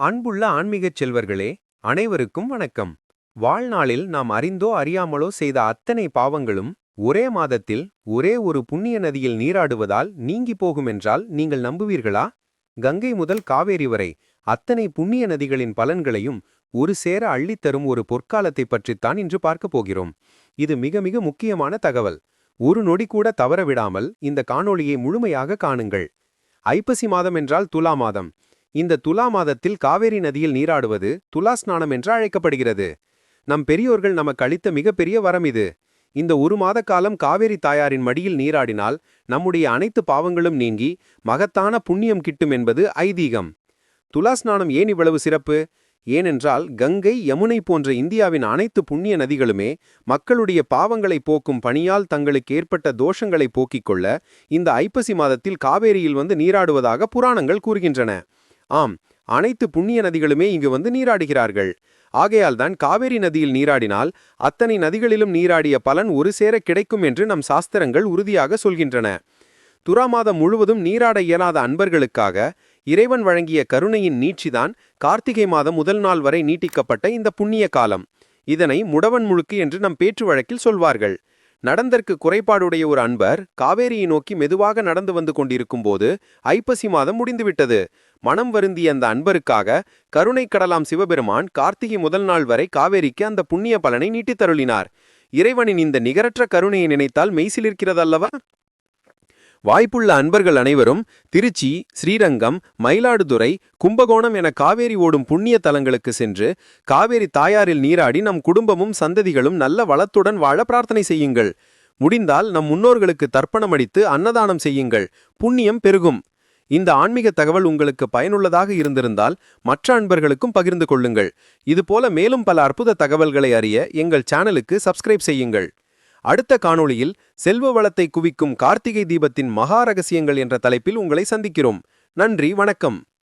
அன்புள்ள ஆன்மீகச் செல்வர்களே, அனைவருக்கும் வணக்கம். வாழ்நாளில் நாம் அறிந்தோ அறியாமலோ செய்த அத்தனை பாவங்களும் ஒரே மாதத்தில் ஒரே ஒரு புண்ணிய நதியில் நீராடுவதால் நீங்கி போகுமென்றால் நீங்கள் நம்புவீர்களா? கங்கை முதல் காவேரி வரை அத்தனை புண்ணிய நதிகளின் பலன்களையும் ஒரு சேர அள்ளித்தரும் ஒரு பொற்காலத்தைப் பற்றித்தான் இன்று பார்க்கப் போகிறோம். இது மிக மிக முக்கியமான தகவல். ஒரு நொடி கூட தவறவிடாமல் இந்த காணொளியை முழுமையாக காணுங்கள். ஐப்பசி மாதம் என்றால் துலா மாதம். இந்த துலா மாதத்தில் காவேரி நதியில் நீராடுவது துலா ஸ்நானம் என்று அழைக்கப்படுகிறது. நம் பெரியோர்கள் நமக்கு அளித்த மிகப்பெரிய வரம் இது. இந்த ஒரு மாத காலம் காவேரி தாயாரின் மடியில் நீராடினால் நம்முடைய அனைத்து பாவங்களும் நீங்கி மகத்தான புண்ணியம் கிட்டும் என்பது ஐதீகம். துலா ஸ்நானம் ஏன் இவ்வளவு சிறப்பு? ஏனென்றால் கங்கை, யமுனை போன்ற இந்தியாவின் அனைத்து புண்ணிய நதிகளுமே மக்களுடைய பாவங்களை போக்கும் பணியால் தங்களுக்கு ஏற்பட்ட தோஷங்களை போக்கிக் கொள்ள இந்த ஐப்பசி மாதத்தில் காவேரியில் வந்து நீராடுவதாக புராணங்கள் கூறுகின்றன. ஆம், அனைத்து புண்ணிய நதிகளுமே இங்கு வந்து நீராடுகிறார்கள். ஆகையால்தான் காவேரி நதியில் நீராடினால் அத்தனை நதிகளிலும் நீராடிய பலன் ஒரு சேர கிடைக்கும் என்று நம் சாஸ்திரங்கள் உறுதியாக சொல்கின்றன. துலா மாதம் முழுவதும் நீராட இயலாத அன்பர்களுக்காக இறைவன் வழங்கிய கருணையின் நீட்சிதான் கார்த்திகை மாதம் முதல் நாள் வரை நீட்டிக்கப்பட்ட இந்த புண்ணிய காலம். இதனை முடவன் முழுக்கு என்று நம் பேச்சு வழக்கில் சொல்வார்கள். நடந்தற்கு குறைபாடுடைய ஒரு அன்பர் காவேரியை நோக்கி மெதுவாக நடந்து வந்து கொண்டிருக்கும் போது ஐப்பசி மாதம் முடிந்துவிட்டது. மனம் வருந்திய அந்த அன்பருக்காக கருணை கடலாம் சிவபெருமான் கார்த்திகை முதல் நாள் வரை காவேரிக்கு அந்த புண்ணிய பலனை நீட்டித்தருளினார். இறைவனின் இந்த நிகரற்ற கருணையை நினைத்தால் மெய்சிலிருக்கிறதல்லவா? வாய்ப்புள்ள அன்பர்கள் அனைவரும் திருச்சி, ஸ்ரீரங்கம், மயிலாடுதுறை, கும்பகோணம் என காவேரி ஓடும் புண்ணிய தலங்களுக்கு சென்று காவேரி தாயாரில் நீராடி நம் குடும்பமும் சந்ததிகளும் நல்ல வளத்துடன் வாழ பிரார்த்தனை செய்யுங்கள். முடிந்தால் நம் முன்னோர்களுக்கு தர்ப்பணமடித்து அன்னதானம் செய்யுங்கள். புண்ணியம் பெருகும். இந்த ஆன்மீக தகவல் உங்களுக்கு பயனுள்ளதாக இருந்திருந்தால் மற்ற அன்பர்களுக்கும் பகிர்ந்து கொள்ளுங்கள். இதுபோல மேலும் பல அற்புத தகவல்களை அறிய எங்கள் சேனலுக்கு சப்ஸ்கிரைப் செய்யுங்கள். அடுத்த காணொளியில் செல்வ வளத்தை குவிக்கும் கார்த்திகை தீபத்தின் மகா ரகசியங்கள் என்ற தலைப்பில் உங்களை சந்திக்கிறோம். நன்றி, வணக்கம்.